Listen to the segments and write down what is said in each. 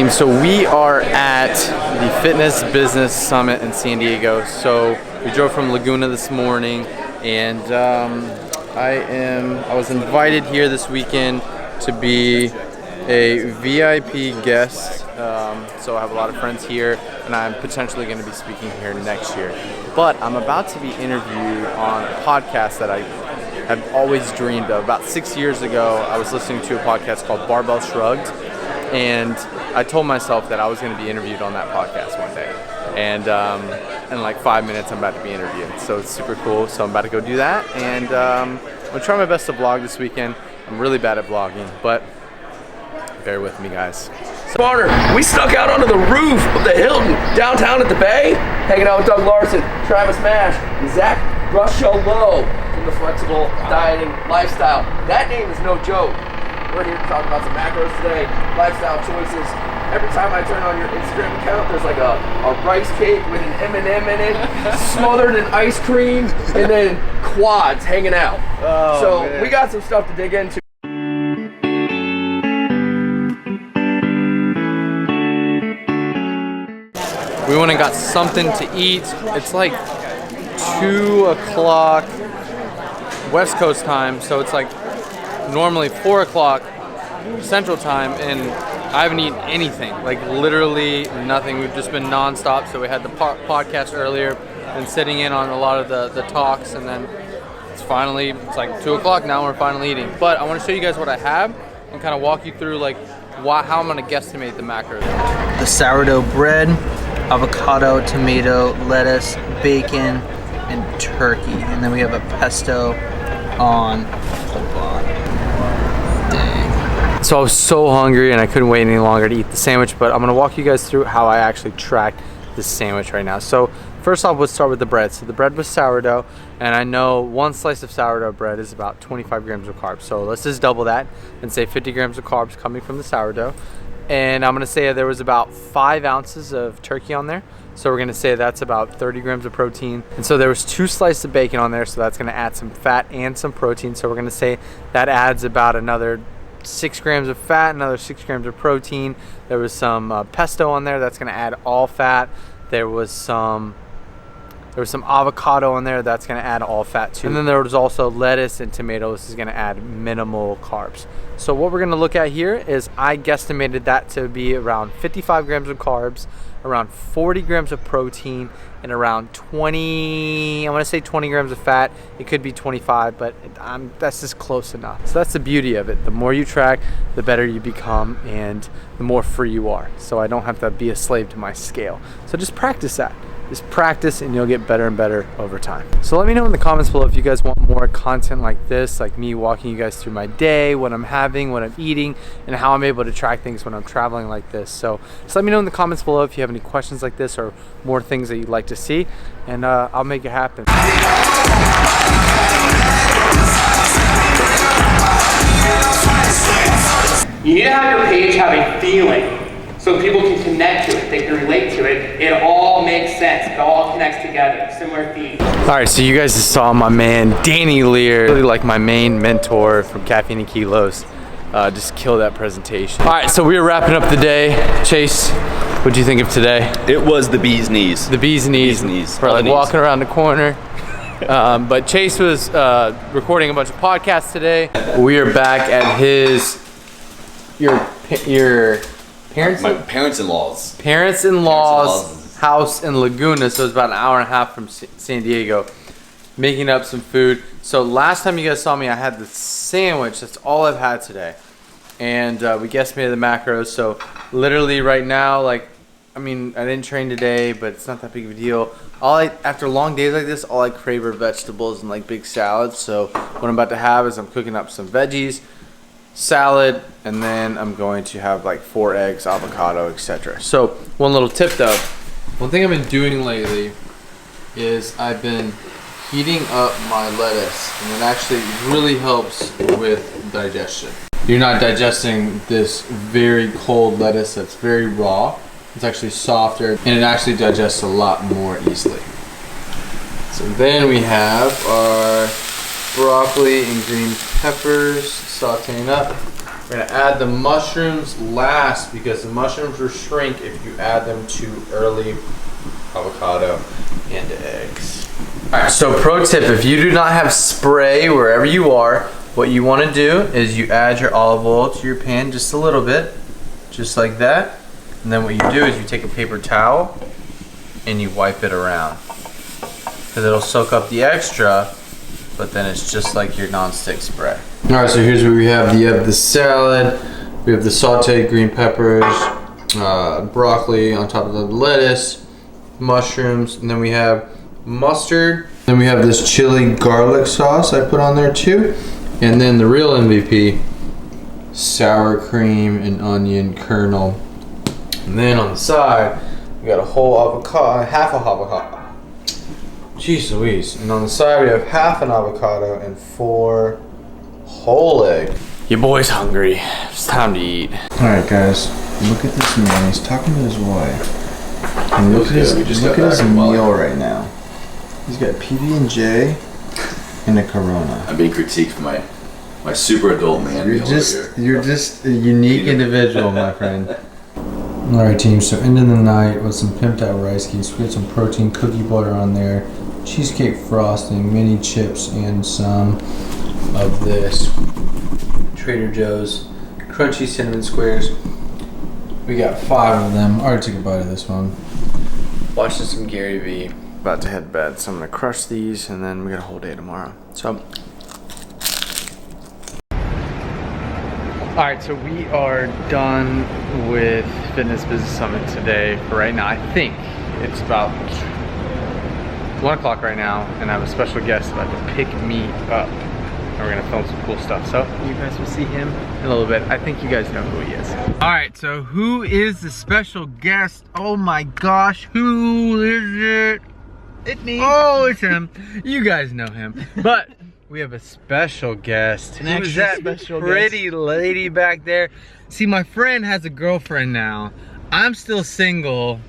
morning. So we are at the Fitness Business Summit in San Diego. So we drove from Laguna this morning, and I was invited here this weekend to be a VIP guest. So I have a lot of friends here, and I'm potentially going to be speaking here next year. But I'm about to be interviewed on a podcast that I have always dreamed of. About 6 years ago, I was listening to a podcast called Barbell Shrugged, and I told myself that I was going to be interviewed on that podcast one day. And in like 5 minutes, I'm about to be interviewed. So it's super cool. So I'm about to go do that, and I'm going to try my best to vlog this weekend. I'm really bad at vlogging, but bear with me, guys. Barner, we snuck out onto the roof of the Hilton downtown at the Bay, hanging out with Doug Larson, Travis Mash, and Zach Brushello from the Flexible Dieting Lifestyle. That name is no joke. We're here to talk about some macros today, lifestyle choices. Every time I turn on your Instagram account, there's like a rice cake with an M&M in it, smothered in ice cream, and then quads hanging out. Oh, so man, we got some stuff to dig into. We went and got something to eat. It's like 2 o'clock West Coast time, so it's like normally 4 o'clock Central time, and I haven't eaten anything, like literally nothing. We've just been nonstop. So we had the podcast earlier, been sitting in on a lot of the talks, and then it's like 2 o'clock now, we're finally eating. But I want to show you guys what I have and kind of walk you through like how I'm going to guesstimate the macros. The sourdough bread, avocado, tomato, lettuce, bacon, and turkey. And then we have a pesto on the bottom. Dang. So I was so hungry and I couldn't wait any longer to eat the sandwich, but I'm gonna walk you guys through how I actually tracked this sandwich right now. So first off, let's start with the bread. So the bread was sourdough, and I know one slice of sourdough bread is about 25 grams of carbs. So let's just double that and say 50 grams of carbs coming from the sourdough. And I'm gonna say there was about 5 ounces of turkey on there. So we're gonna say that's about 30 grams of protein. And so there was 2 slices of bacon on there, so that's gonna add some fat and some protein. So we're gonna say that adds about another 6 grams of fat, another 6 grams of protein. There was some pesto on there, that's gonna add all fat. There was some avocado on there, that's gonna add all fat too. And then there was also lettuce and tomatoes, this is gonna add minimal carbs. So what we're gonna look at here is I guesstimated that to be around 55 grams of carbs, around 40 grams of protein, and around 20 grams of fat. It could be 25, but that's just close enough. So that's the beauty of it. The more you track, the better you become, and the more free you are. So I don't have to be a slave to my scale. So just practice that. Just practice and you'll get better and better over time. So let me know in the comments below if you guys want more content like this, like me walking you guys through my day, what I'm having, what I'm eating, and how I'm able to track things when I'm traveling like this. So just let me know in the comments below if you have any questions like this or more things that you'd like to see, and I'll make it happen. You need to have your page have a feeling, so people can connect to it, they can relate to it. It all makes sense. It all connects together. Similar themes. All right, so you guys just saw my man Danny Lear, really like my main mentor from Caffeine and Kilos. Just kill that presentation. All right, so we are wrapping up the day. Chase, what do you think of today? It was the bee's knees. The bee's knees. We're like walking around the corner. But Chase was recording a bunch of podcasts today. We are back at your My parents-in-law's house in Laguna, so it's about an hour and a half from San Diego, making up some food. So last time you guys saw me, I had the sandwich. That's all I've had today, and we guesstimated the macros. So literally right now, I didn't train today, but it's not that big of a deal. After long days like this, all I crave are vegetables and like big salads. So what I'm about to have is I'm cooking up some veggies, salad, and then I'm going to have like 4 eggs, avocado, etc. So one little tip though, one thing I've been doing lately is I've been heating up my lettuce, and it actually really helps with digestion. You're not digesting this very cold lettuce that's very raw. It's actually softer, and it actually digests a lot more easily. So then we have our broccoli and green peppers sauteing up. We're gonna add the mushrooms last because the mushrooms will shrink if you add them too early. Avocado and eggs. Alright, so pro tip, if you do not have spray wherever you are, what you want to do is you add your olive oil to your pan just a little bit, just like that. And then what you do is you take a paper towel and you wipe it around. Because it'll soak up the extra, but then it's just like your non-stick spray. Alright, so here's what we have. You have the salad, we have the sauteed green peppers, broccoli on top of the lettuce, mushrooms, and then we have mustard. Then we have this chili garlic sauce I put on there too. And then the real MVP, sour cream and onion kernel. And then on the side, we got a whole avocado, half a avocado. Jeez Louise. And on the side, we have half an avocado and 4 whole egg. Your boy's hungry. It's time to eat. Alright guys, look at this man. He's talking to his wife. And look at his meal right now. He's got PB&J and a Corona. I'm being critiqued for my super adult man. You're just a unique individual, my friend. Alright team, so end of the night with some pimped out rice cakes. We got some protein cookie butter on there, cheesecake frosting, mini chips, and some of this Trader Joe's crunchy cinnamon squares. We got 5 of them. I already took a bite of this one. Watching some Gary Vee. About to head to bed, so I'm gonna crush these and then we got a whole day tomorrow. So alright, so we are done with Fitness Business Summit today for right now. I think it's about 1 o'clock right now, and I have a special guest about to pick me up. And we're gonna film some cool stuff. So you guys will see him in a little bit. I think you guys know who he is. Alright, so who is the special guest? Oh my gosh, who is it? It's me. Oh, it's him. You guys know him. But we have a special guest. Who's that pretty lady back there? See, my friend has a girlfriend now. I'm still single.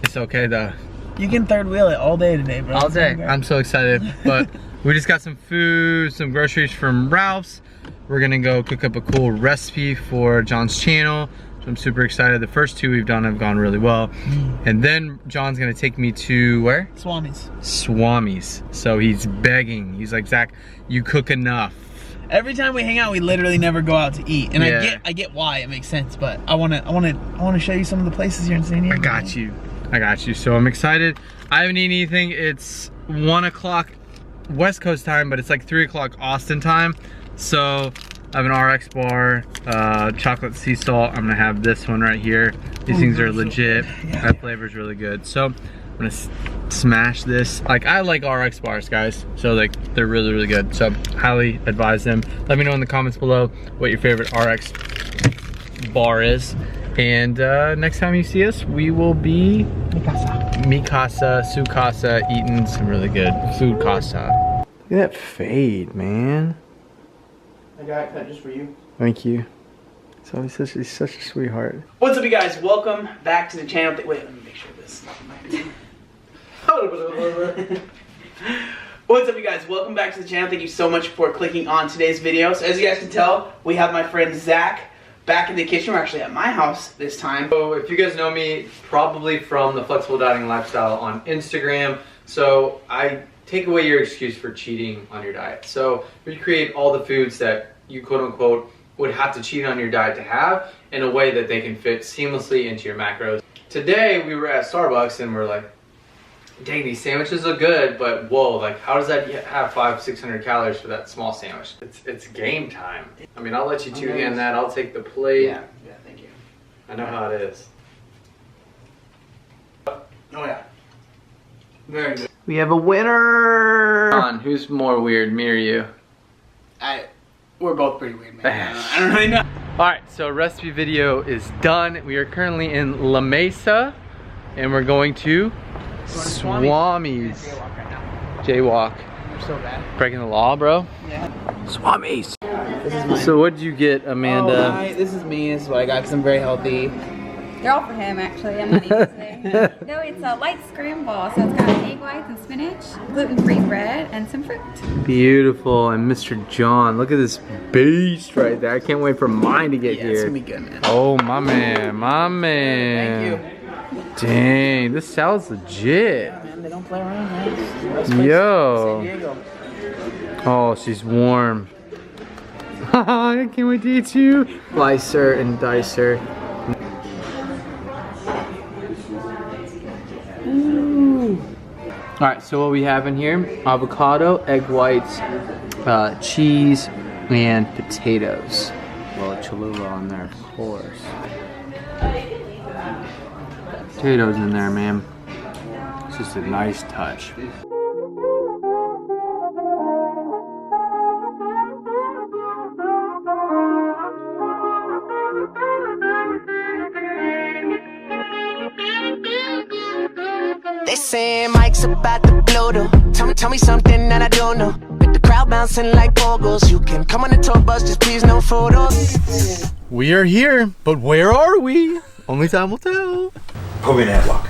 It's okay though. You can third wheel it all day today, bro. All day. I'm so excited. But we just got some food, some groceries from Ralph's. We're gonna go cook up a cool recipe for John's channel. So I'm super excited. The first 2 we've done have gone really well. And then John's gonna take me to where? Swami's. Swami's. So he's begging. He's like, Zach, you cook enough. Every time we hang out, we literally never go out to eat. And Yeah. I get why, it makes sense, but I wanna show you some of the places here in San Diego. I got you. I got you. So I'm excited. I haven't eaten anything. It's 1 o'clock West Coast time, but it's like 3 o'clock Austin time. So I have an RX bar, chocolate sea salt. I'm gonna have this one right here. These things are legit. That flavor is really good. So I'm gonna smash this. Like, I like RX bars, guys. So like, they're really, really good. So highly advise them. Let me know in the comments below what your favorite RX bar is. And next time you see us, we will be Mikasa, Sukasa, eating some really good food casa. Look at that fade, man. I got it cut just for you. Thank you. So he's such a sweetheart. What's up, you guys? Welcome back to the channel. Wait, let me make sure this. What's up, you guys? Welcome back to the channel. Thank you so much for clicking on today's video. So as you guys can tell, we have my friend Zach back in the kitchen. We're actually at my house this time. So if you guys know me, probably from the Flexible Dieting Lifestyle on Instagram. So I take away your excuse for cheating on your diet. So we create all the foods that you quote unquote would have to cheat on your diet to have in a way that they can fit seamlessly into your macros. Today we were at Starbucks and we're like, dang, these sandwiches look good, but whoa, like how does that have 500-600 calories for that small sandwich? It's game time. I mean, I'll let you two hand that. I'll take the plate. Yeah, thank you. I know how it is. Oh yeah. Very good. We have a winner! John, who's more weird, me or you? We're both pretty weird, man. I don't really know. Alright, so recipe video is done. We are currently in La Mesa and we're going to Swami's. Jaywalk right now. Jaywalk. We're so bad. Breaking the law, bro? Yeah. Swami's. This is mine. So what'd you get, Amanda? Oh, this is me. This is what I got because I'm very healthy. They're all for him, actually. I'm not even there. No, it's a light scramble. So it's got egg whites and spinach, gluten-free bread, and some fruit. Beautiful. And Mr. John, look at this beast right there. I can't wait for mine to get here. It's gonna be good, man. Oh, my man, my man. Thank you. Dang, this salad's legit. Man, they don't play around, man. Yo. San Diego. Oh, she's warm. I can't wait to eat you. Slicer and dicer. Ooh. All right, so what we have in here, avocado, egg whites, cheese, and potatoes. Well, Cholula on there, of course. Potatoes in there, man. It's just a nice touch. They saying Mike's about to blow though. Tell me something that I don't know. With the crowd bouncing like bogles. You can come on the tour bus, just please no photos. We are here, but where are we? Only time will tell. Put me in a headlock.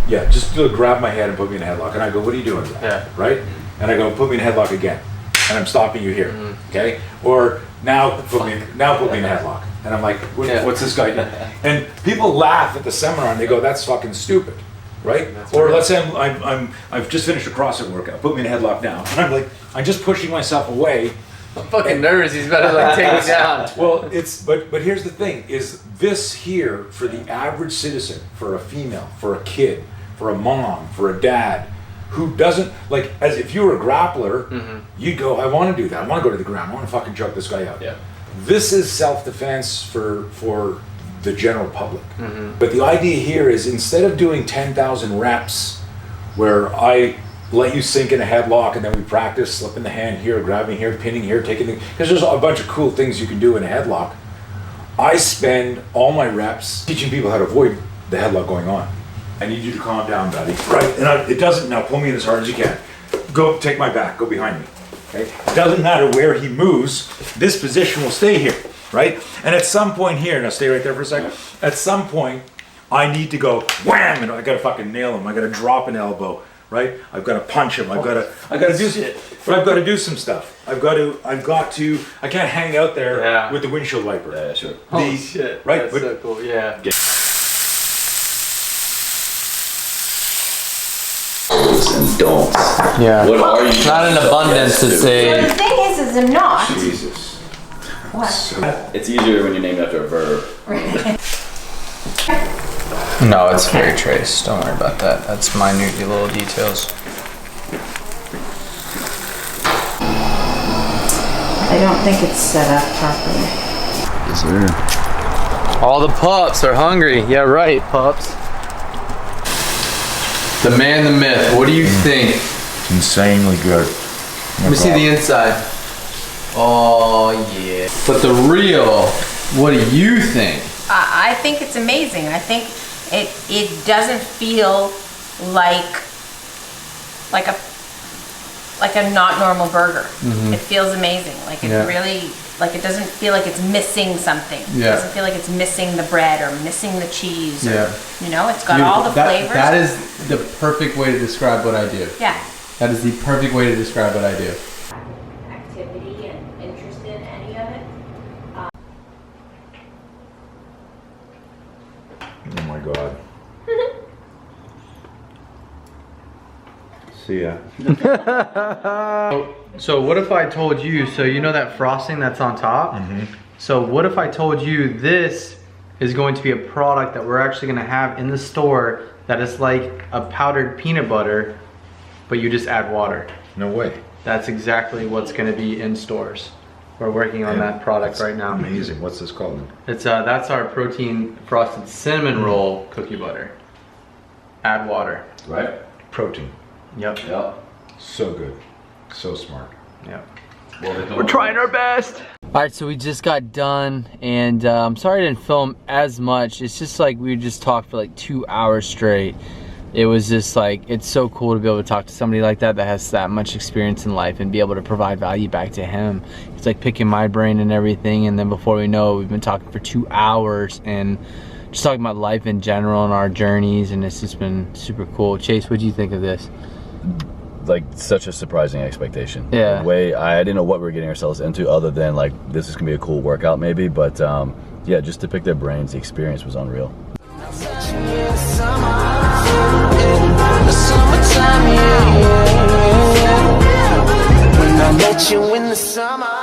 Yeah, just grab my head and put me in a headlock. And I go, what are you doing? Yeah. Right? And I go, put me in a headlock again. And I'm stopping you here. Okay? Or now put me in a headlock. And I'm like, what's this guy doing? And people laugh at the seminar and they go, that's fucking stupid. Right? Or let's say I've just finished a CrossFit workout. Put me in a headlock now. And I'm like, I'm just pushing myself away. I'm fucking nervous. He's about to like take me down. Well, but here's the thing: is this here for the average citizen, for a female, for a kid, for a mom, for a dad, who doesn't like, as if you were a grappler, you'd go, I want to do that. I want to go to the ground. I want to fucking choke this guy out. Yeah. This is self-defense for the general public. But the idea here is instead of doing 10,000 reps, where I let you sink in a headlock and then we practice slipping the hand here, grabbing here, pinning here, taking the, because there's a bunch of cool things you can do in a headlock. I spend all my reps teaching people how to avoid the headlock going on. I need you to calm down, buddy. Right, and it doesn't, now pull me in as hard as you can. Go, take my back, go behind me. Okay? It doesn't matter where he moves, this position will stay here, right? And at some point here, now stay right there for a second. At some point, I need to go wham, and I gotta fucking nail him. I gotta drop an elbow. Right? I've got to punch him. I've got to do shit. But I've got to do some stuff. I've got to, I can't hang out there with the windshield wiper. Yeah, sure. Holy shit. Right? That's so cool, yeah. And don'ts. Yeah. What are you? Not in abundance to say. The thing is I'm not. Jesus. What? It's easier when you're named after a verb. No, it's very trace. Don't worry about that. That's minute little details. I don't think it's set up properly. Yes, sir. All the pups are hungry. Yeah, right, pups. The man, the myth. What do you think? It's insanely good. Let me see the inside. Oh, yeah. But the real, what do you think? I think it's amazing. I think it doesn't feel like a not normal burger. It feels amazing. Like it really, like it doesn't feel like it's missing something. It doesn't feel like it's missing the bread or missing the cheese. Or, you know, it's got all the flavors. That is the perfect way to describe what I do. Yeah. That is the perfect way to describe what I do. Activity and interest in any of it. Oh my God. See ya. So what if I told you, so you know that frosting that's on top? So what if I told you this is going to be a product that we're actually gonna have in the store that is like a powdered peanut butter, but you just add water? No way. That's exactly what's gonna be in stores. We're working on that product right now. Amazing. What's this called? It's that's our protein frosted cinnamon roll cookie butter. Add water. Right? Protein. Yep. Yep. So good. So smart. Yep. Well, We're trying our best. All right, so we just got done, and I'm sorry I didn't film as much. It's just like we just talked for like 2 hours straight. It was just like, it's so cool to be able to talk to somebody like that that has that much experience in life and be able to provide value back to him. It's like picking my brain and everything, and then before we know it, we've been talking for 2 hours and just talking about life in general and our journeys, and it's just been super cool. Chase, what do you think of this? Like, such a surprising expectation. Yeah. I didn't know what we were getting ourselves into, other than like, this is gonna be a cool workout maybe, but yeah, just to pick their brains, the experience was unreal. When I met you in the summer.